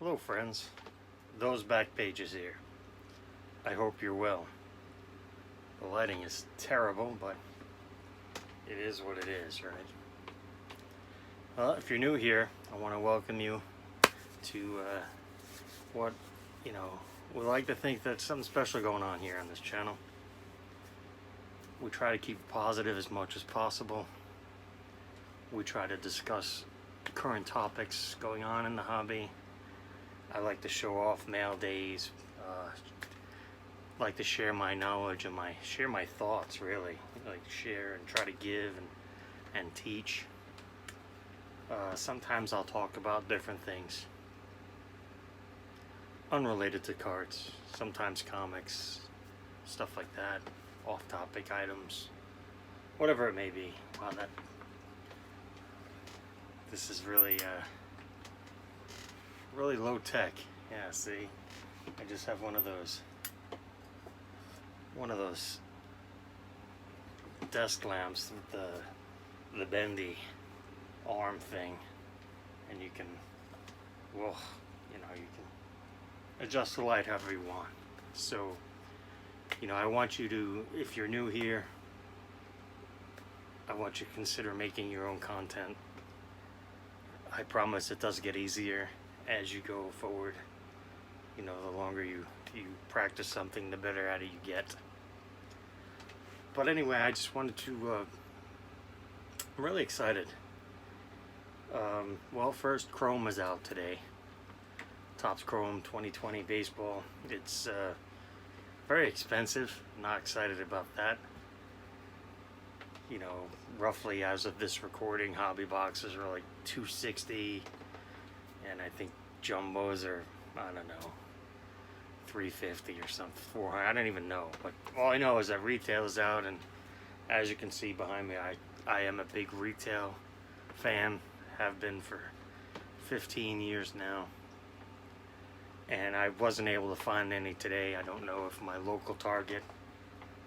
Hello friends, those back pages here. I hope you're well. The lighting is terrible, but it is what it is, right? Well, if you're new here, I want to welcome you to what, we like to think that something special going on here on this channel. We try to keep it positive as much as possible. We try to discuss current topics going on in the hobby. I like to show off mail days, like to share my knowledge and share my thoughts, really. I like to share and try to give and teach. Sometimes I'll talk about different things unrelated to cards, sometimes comics, stuff like that, off-topic items, whatever it may be. Wow, this is really really low tech. Yeah, see, I just have one of those desk lamps with the bendy arm thing, and you can, well, you can adjust the light however you want. So, I want you to, if you're new here, I want you to consider making your own content. I promise it does get easier as you go forward. The longer you practice something, the better at it you get. But anyway, I just wanted to, I'm really excited. Well, first, Chrome is out today. Topps Chrome 2020 baseball. It's very expensive. Not excited about that. Roughly as of this recording, hobby boxes are like $260, and I think jumbos are, I don't know, $350 or something, $400. I don't even know. But all I know is that retail is out, and as you can see behind me, I am a big retail fan. Have been for 15 years now, and I wasn't able to find any today. I don't know if my local Target,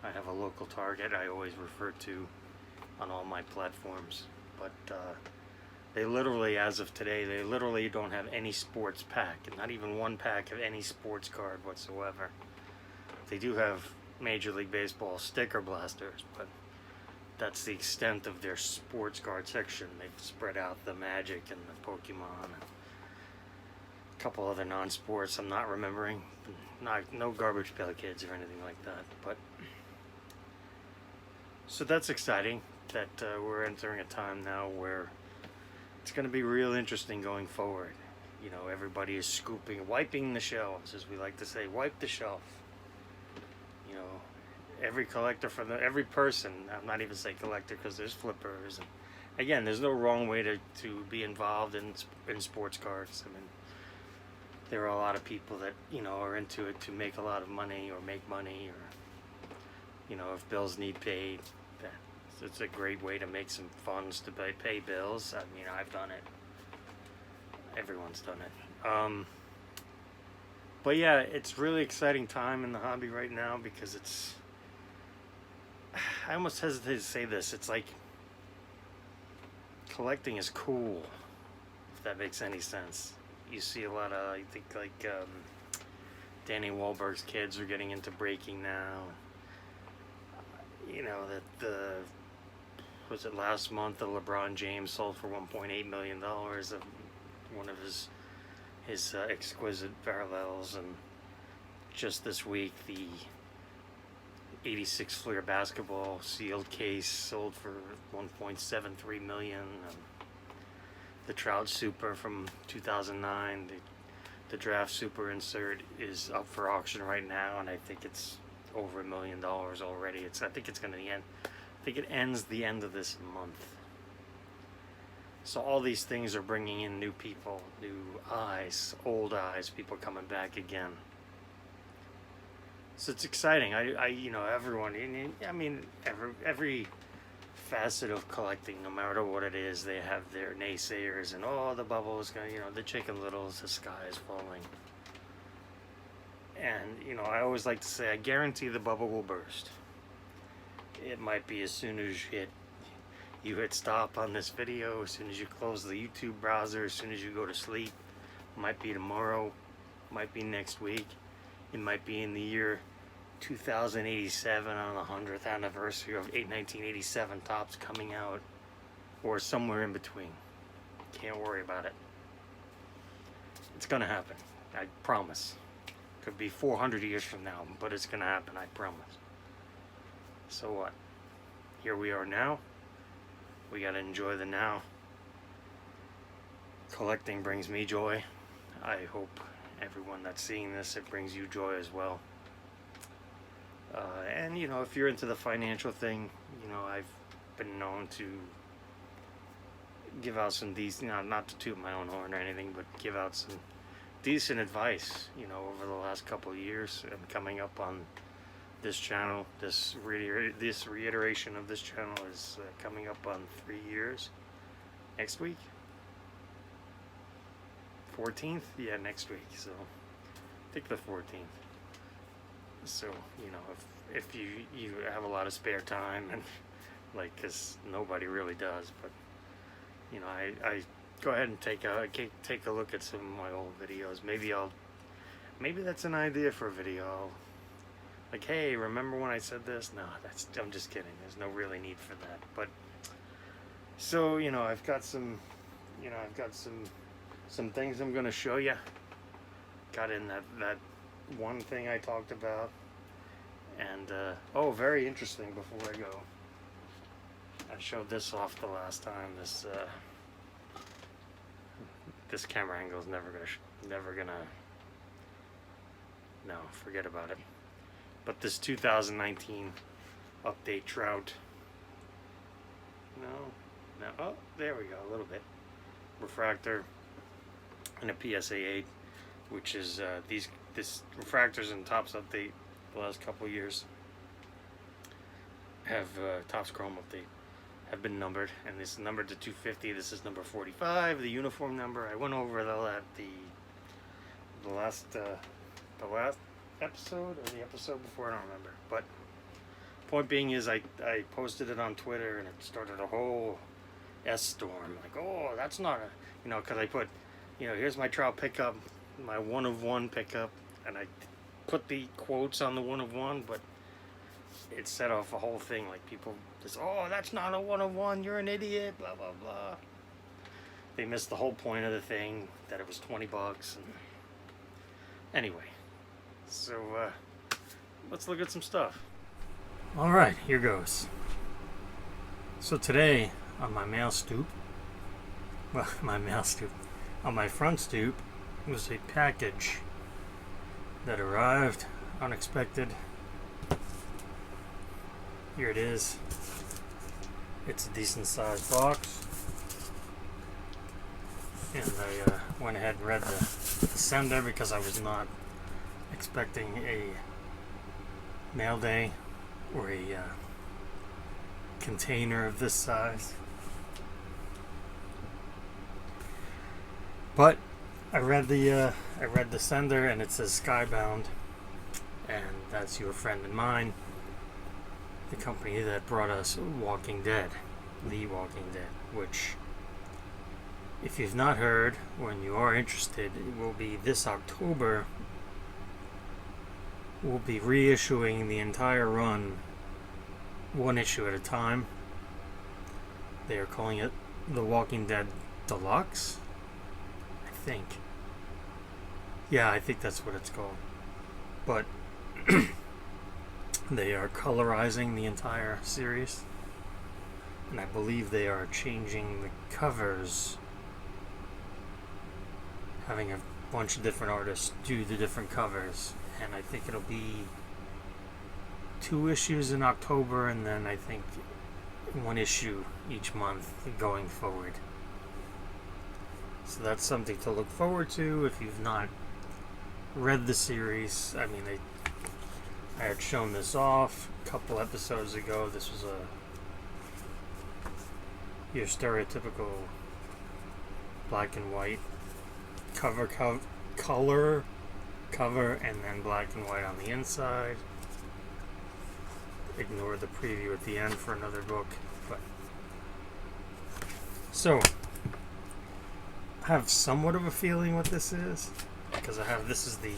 I have a local Target I always refer to on all my platforms, but they literally, as of today, they literally don't have any sports pack, not even one pack of any sports card whatsoever. They do have Major League Baseball sticker blasters, but that's the extent of their sports card section. They've spread out the Magic and the Pokemon and a couple other non-sports I'm not remembering. No Garbage Pail Kids or anything like that. But so that's exciting that we're entering a time now where it's going to be real interesting going forward. Everybody is wiping the shelves, as we like to say. Wipe the shelf. Every collector, every person, I'm not even saying collector because there's flippers. And again, there's no wrong way to be involved in sports cards. I mean, there are a lot of people that, are into it to make a lot of money or make money, or, if bills need paid, it's a great way to make some funds to pay bills. I mean, I've done it. Everyone's done it. But yeah, it's really exciting time in the hobby right now because I almost hesitate to say this. It's like collecting is cool, if that makes any sense. You see a lot of, I think, like Danny Wahlberg's kids are getting into breaking now. Was it last month that LeBron James sold for $1.8 million of one of his exquisite parallels, and just this week the 86 Fleer basketball sealed case sold for $1.73 million. The Trout Super from 2009, the Draft Super insert is up for auction right now, and I think it's over $1 million already. I think it's going to end. I think it ends the end of this month. So all these things are bringing in new people, new eyes, old eyes, people coming back again. So it's exciting. Everyone, I mean, every facet of collecting, no matter what it is, they have their naysayers and, the bubble is going to, the Chicken Littles, the sky is falling. And, I always like to say, I guarantee the bubble will burst. It might be as soon as you hit stop on this video, as soon as you close the YouTube browser, as soon as you go to sleep, Might be tomorrow, might be next week, it might be in the year 2087 on the 100th anniversary of 1987 Topps coming out, or somewhere in between. Can't worry about it. It's gonna happen, I promise. Could be 400 years from now, but it's gonna happen, I promise. So what? Here we are now. We gotta enjoy the now. Collecting brings me joy. I hope everyone that's seeing this, it brings you joy as well. And you know, if you're into the financial thing, you know, I've been known to give out some decent, not to toot my own horn or anything, but give out some decent advice, you know, over the last couple of years. And coming up on this channel, this reiteration of this channel is coming up on 3 years next week. 14th? Yeah, next week. So I think the 14th. So, you know, if you have a lot of spare time, and like, because nobody really does, but you know, I go ahead and take a look at some of my old videos. Maybe that's an idea for a video. Like, hey, remember when I said this? No, I'm just kidding. There's no really need for that. But so, you know, I've got some things I'm gonna show you. Got in that one thing I talked about, and oh, very interesting. Before I go, I showed this off the last time. This camera angle is never gonna. No, forget about it. But this 2019 update Trout. No. Oh, there we go. A little bit refractor and a PSA 8, which is this refractors and Topps update the last couple of years have Topps Chrome update have been numbered, and this is numbered to 250. This is number 45, the uniform number. I went over the last episode or the episode before, I don't remember. But point being is I posted it on Twitter, and it started a whole S-storm. Like, oh, that's not a, you know, because I put, you know, here's my Trout pickup, my 1 of 1 pickup, and I put the quotes on the 1 of 1, but it set off a whole thing. Like, people just, oh, that's not a 1 of 1, you're an idiot, blah blah blah. They missed the whole point of the thing, that it was $20. And anyway, so let's look at some stuff. All right, here goes. So today on my mail stoop, on my front stoop was a package that arrived unexpected. Here it is. It's a decent sized box, and I went ahead and read the sender because I was not expecting a mail day or a container of this size. But I read the sender, and it says Skybound, and that's your friend and mine, the company that brought us Walking Dead, The Walking Dead, which, if you've not heard, when you are interested, it will be this October. We'll be reissuing the entire run, one issue at a time. They are calling it The Walking Dead Deluxe, I think. Yeah, I think that's what it's called. But they are colorizing the entire series, and I believe they are changing the covers, having a bunch of different artists do the different covers, and I think it'll be 2 issues in October, and then I think 1 issue each month going forward. So that's something to look forward to if you've not read the series. I mean, I had shown this off a couple episodes ago. This was your stereotypical black and white color cover, and then black and white on the inside. Ignore the preview at the end for another book. But so have somewhat of a feeling what this is, because I have, this is the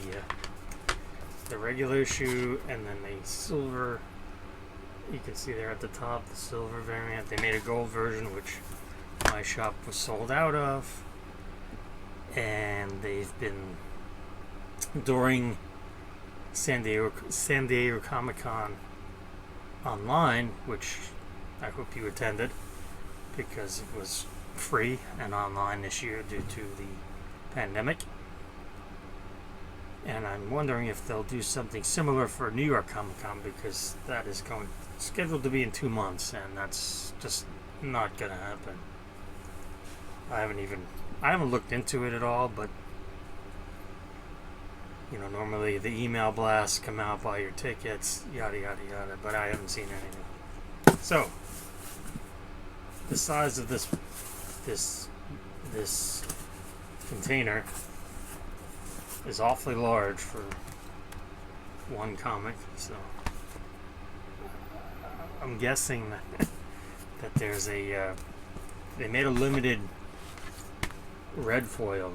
regular issue, and then the silver. You can see there at the top the silver variant. They made a gold version, which my shop was sold out of, and they've been, during San Diego Comic-Con online, which I hope you attended, because it was free and online this year due to the pandemic. And I'm wondering if they'll do something similar for New York Comic-Con, because that is scheduled to be in 2 months, and that's just not gonna happen. I haven't looked into it at all, but you know, normally the email blasts come out, buy your tickets, yada yada yada, but I haven't seen anything. So the size of this container is awfully large for one comic, so I'm guessing that there's a they made a limited red foil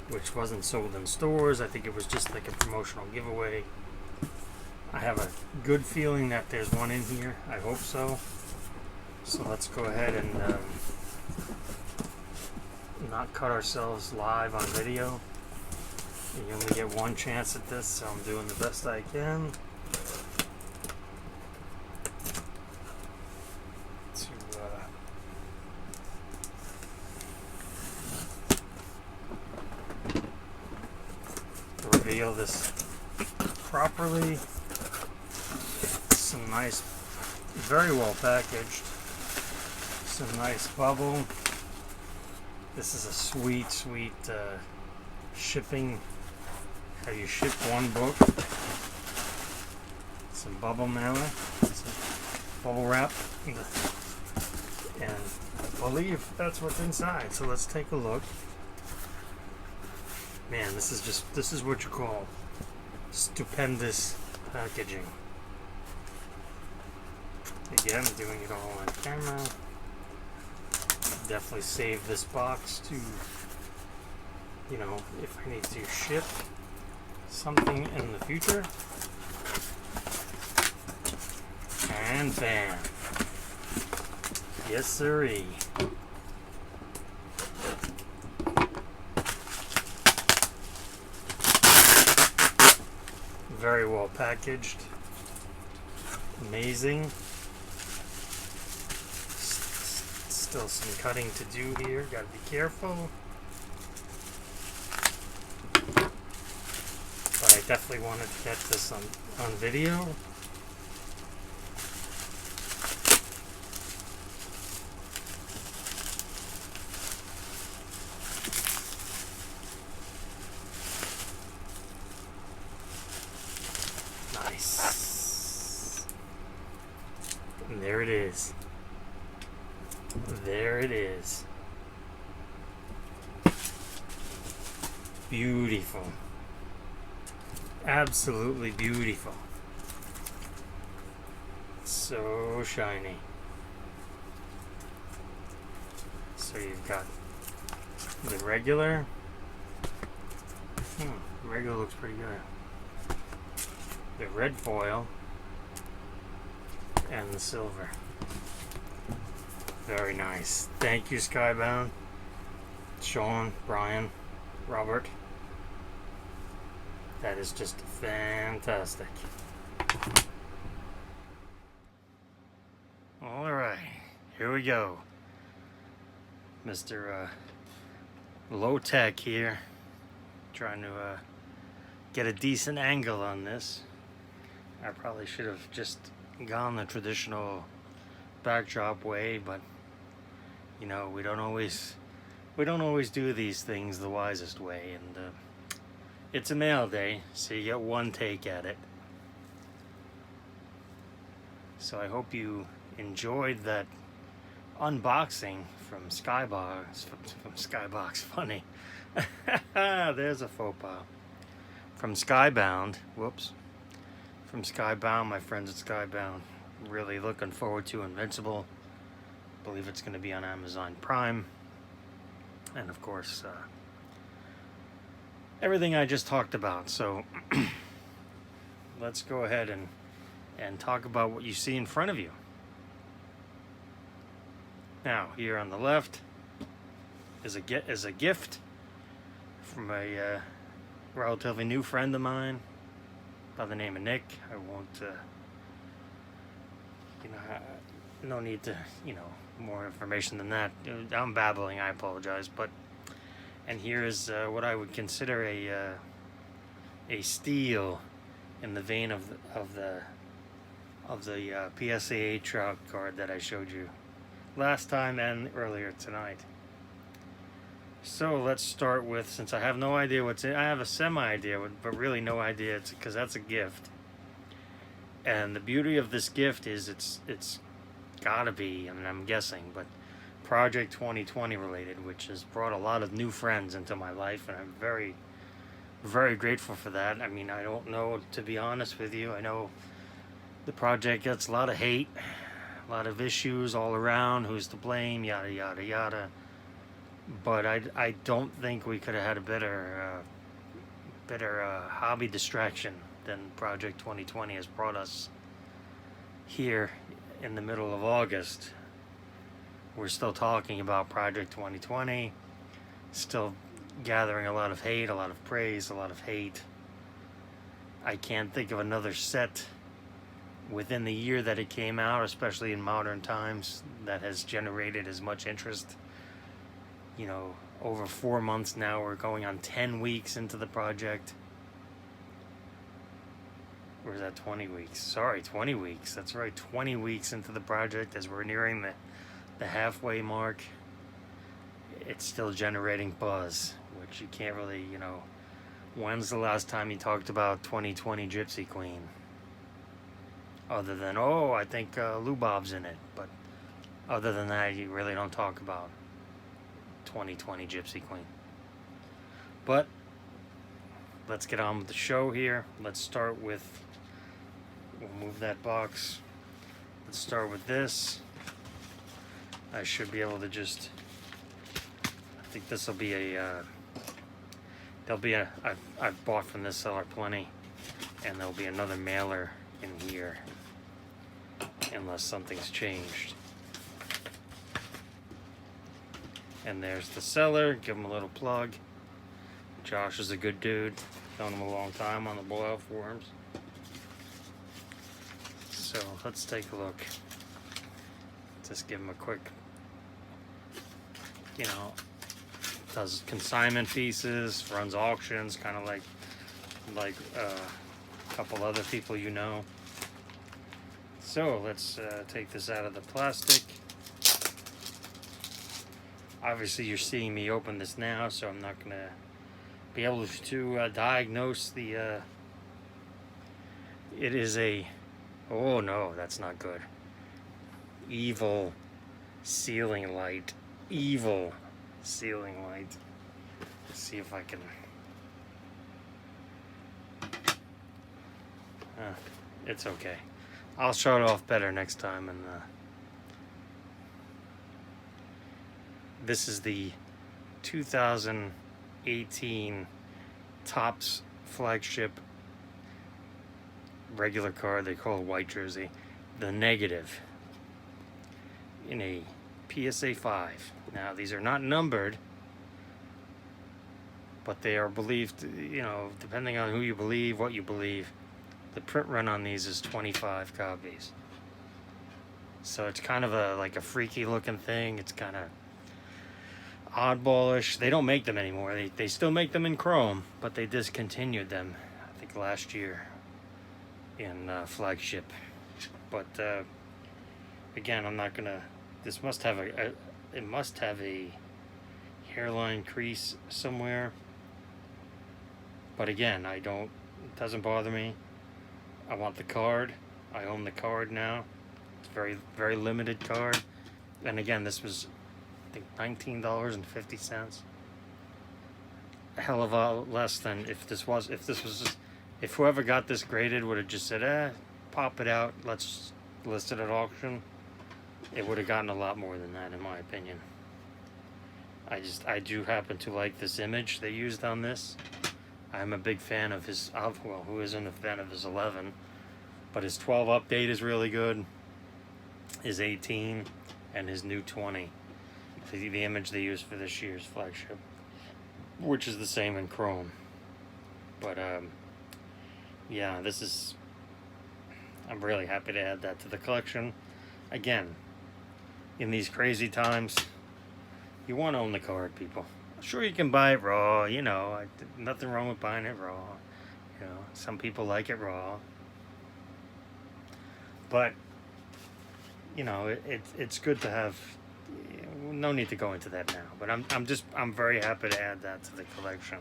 which wasn't sold in stores. I think it was just like a promotional giveaway. I have a good feeling that there's one in here. I hope so. So let's go ahead and not cut ourselves live on video. You only get one chance at this, so I'm doing the best I can to reveal this properly. Some nice, very well packaged, some nice bubble. This is a sweet shipping, how you ship one book. Some bubble mailer, some bubble wrap, and I believe that's what's inside. So let's take a look. Man, this is what you call stupendous packaging. Again, I'm doing it all on camera. Definitely save this box to, you know, if I need to ship something in the future. And bam. Yes, sirree. Very well packaged. Amazing. Still some cutting to do here. Gotta be careful. But I definitely wanted to get this on video. Nice. And there it is. There it is. Beautiful. Absolutely beautiful. So shiny. So you've got the regular. The regular looks pretty good. The red foil and the silver. Very nice. Thank you, Skybound, Sean, Brian, Robert. That is just fantastic. All right, here we go. Mr. Low Tech here, trying to get a decent angle on this. I probably should have just gone the traditional backdrop way, but you know, we don't always do these things the wisest way, and it's a mail day, so you get one take at it. So I hope you enjoyed that unboxing from Skybox. From Skybox, funny. There's a faux pas. From Skybound. Whoops. From Skybound, my friends at Skybound. Really looking forward to Invincible. Believe it's going to be on Amazon Prime. and of course everything I just talked about. So let's go ahead and talk about what you see in front of you. Now, here on the left is a gift from a relatively new friend of mine by the name of Nick. I won't, no need to, more information than that. I'm babbling, I apologize. And here is what I would consider a steal in the vein of the PSA Trout card that I showed you last time and earlier tonight. So let's start with, since I have no idea what's in, I have a semi-idea, but really no idea, because that's a gift. And the beauty of this gift is it's gotta be, I mean, I'm guessing, but Project 2020 related, which has brought a lot of new friends into my life, and I'm very, very grateful for that. I mean, I don't know, to be honest with you. I know the project gets a lot of hate, a lot of issues all around, who's to blame, yada, yada, yada. But I don't think we could have had a better hobby distraction than Project 2020 has brought us here in the middle of August. We're still talking about Project 2020, still gathering a lot of hate, a lot of praise, a lot of hate. I can't think of another set within the year that it came out, especially in modern times, that has generated as much interest. Over 4 months now, we're going on 10 weeks into the project. Or is that 20 weeks? Sorry, 20 weeks. That's right, 20 weeks into the project. As we're nearing the halfway mark, it's still generating buzz, which you can't really, when's the last time you talked about 2020 Gypsy Queen? Other than, I think Lou Bob's in it. But other than that, you really don't talk about 2020 Gypsy Queen. But let's get on with the show here. Let's start with, we'll move that box. Let's start with this. I should be able to just, I think this will be I've bought from this seller plenty, and there'll be another mailer in here unless something's changed. And there's the seller. Give him a little plug. Josh is a good dude. Known him a long time on the boil forums. So let's take a look. Just give him a quick, does consignment pieces, runs auctions, kind of like a couple other people So let's take this out of the plastic. Obviously, you're seeing me open this now, so I'm not going to be able to diagnose the... It is a... Oh, no, that's not good. Evil ceiling light. Evil ceiling light. Let's see if I can... It's okay. I'll show it off better next time, and... This is the 2018 Topps flagship regular card. They call it white jersey. The negative in a PSA 5. Now, these are not numbered, but they are believed, depending on who you believe, what you believe, the print run on these is 25 copies. So it's kind of like a freaky looking thing. It's kind of oddballish. They don't make them anymore. They still make them in chrome, but they discontinued them, I think, last year in flagship. But again, I'm not gonna. This must have it must have a hairline crease somewhere. But again, it doesn't bother me. I want the card. I own the card now. It's a very, very limited card. And again, this was, I think, $19.50. A hell of a lot less than if whoever got this graded would have just said, pop it out, let's list it at auction. It would have gotten a lot more than that, in my opinion. I do happen to like this image they used on this. I'm a big fan of his, well, who isn't a fan of his 11? But his 12 update is really good. His 18 and his new 20. The image they used for this year's flagship, which is the same in Chrome. But yeah, this is, I'm really happy to add that to the collection. Again, in these crazy times, you want to own the card, people. Sure, you can buy it raw, you know, nothing wrong with buying it raw. You know, some people like it raw. But, you know, it's good to have, no need to go into that now. But I'm very happy to add that to the collection.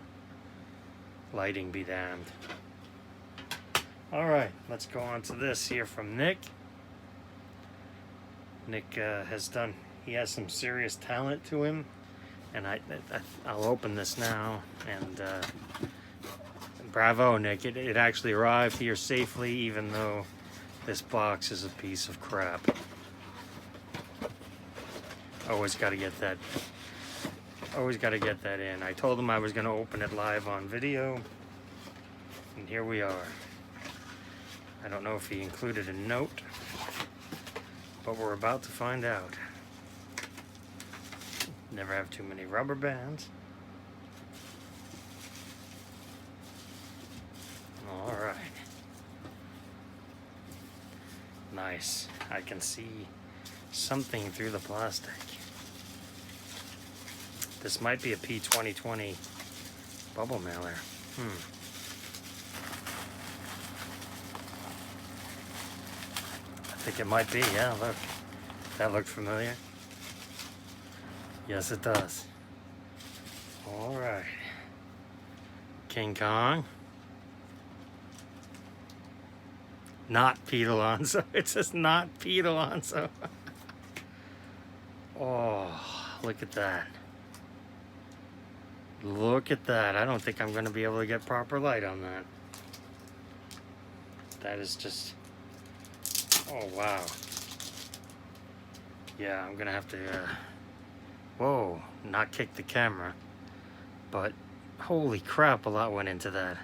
Lighting be damned. Alright, let's go on to this here from Nick. Nick he has some serious talent to him. And I'll open this now. And bravo, Nick. It actually arrived here safely, even though this box is a piece of crap. Always got to get that. Always got to get that in. I told him I was going to open it live on video. And here we are. I don't know if he included a note, but we're about to find out. Never have too many rubber bands. All right. Nice. I can see something through the plastic. This might be a P2020 bubble mailer. I think it might be, yeah, look. That looked familiar. Yes, it does. All right. King Kong. Not Pete Alonso. It says not Pete Alonso. Oh, look at that. Look at that. I don't think I'm going to be able to get proper light on that. That is just... Oh, wow. Yeah, I'm going to have to... Whoa, not kick the camera. But, holy crap, a lot went into that.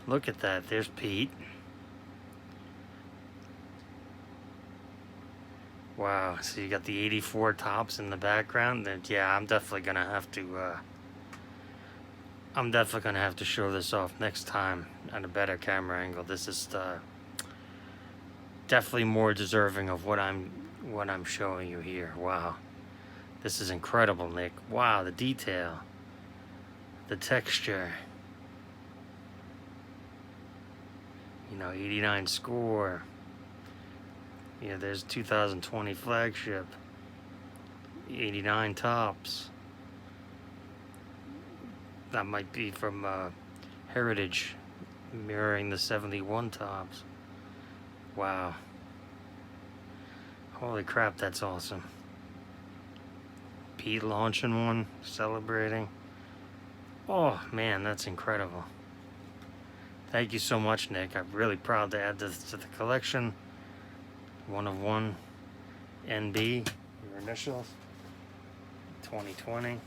Look at that. There's Pete. Wow, so you got the 84 tops in the background. Then, yeah, I'm definitely going to have to... show this off next time on a better camera angle. This is definitely more deserving of what I'm showing you here. Wow, this is incredible, Nick. Wow, the detail, the texture. You know, 89 score. Yeah, there's 2020 flagship. 89 tops. That might be from Heritage, mirroring the 71 tops. Wow. Holy crap, that's awesome. Pete launching one, celebrating. Oh, man, that's incredible. Thank you so much, Nick. I'm really proud to add this to the collection. One of one. NB, your initials. 2020.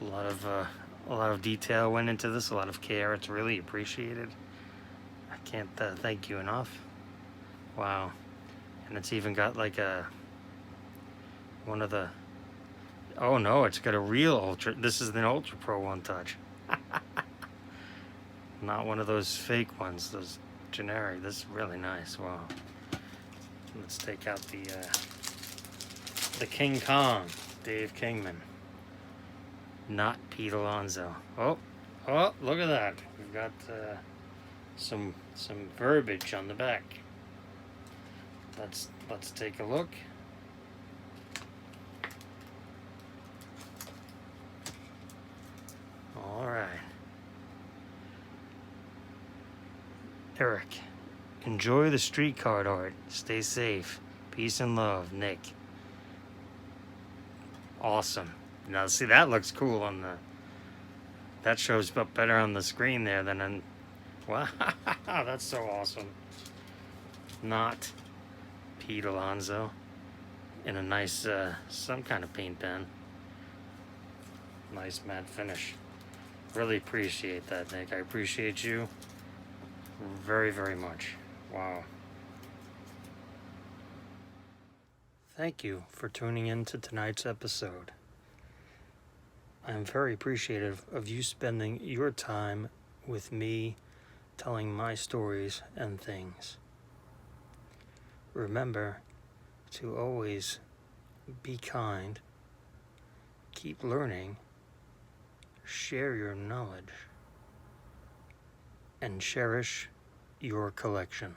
A lot of detail went into this, a lot of care. It's really appreciated. I can't thank you enough. Wow. And it's even got like one of the, oh no, it's got a real Ultra. This is an Ultra Pro One Touch. Not one of those fake ones, those generic. This is really nice. Wow. Let's take out the King Kong, Dave Kingman. Not Pete Alonso. Oh, look at that. We've got some verbiage on the back. Let's take a look. All right. Eric, enjoy the street card art. Stay safe. Peace and love, Nick. Awesome. Now, see, that looks cool on the... That shows up better on the screen there than on... Wow, that's so awesome. Not Pete Alonso. in a nice, some kind of paint pen. Nice matte finish. Really appreciate that, Nick. I appreciate you very, very much. Wow. Thank you for tuning in to tonight's episode. I'm very appreciative of you spending your time with me, telling my stories and things. Remember to always be kind, keep learning, share your knowledge, and cherish your collection.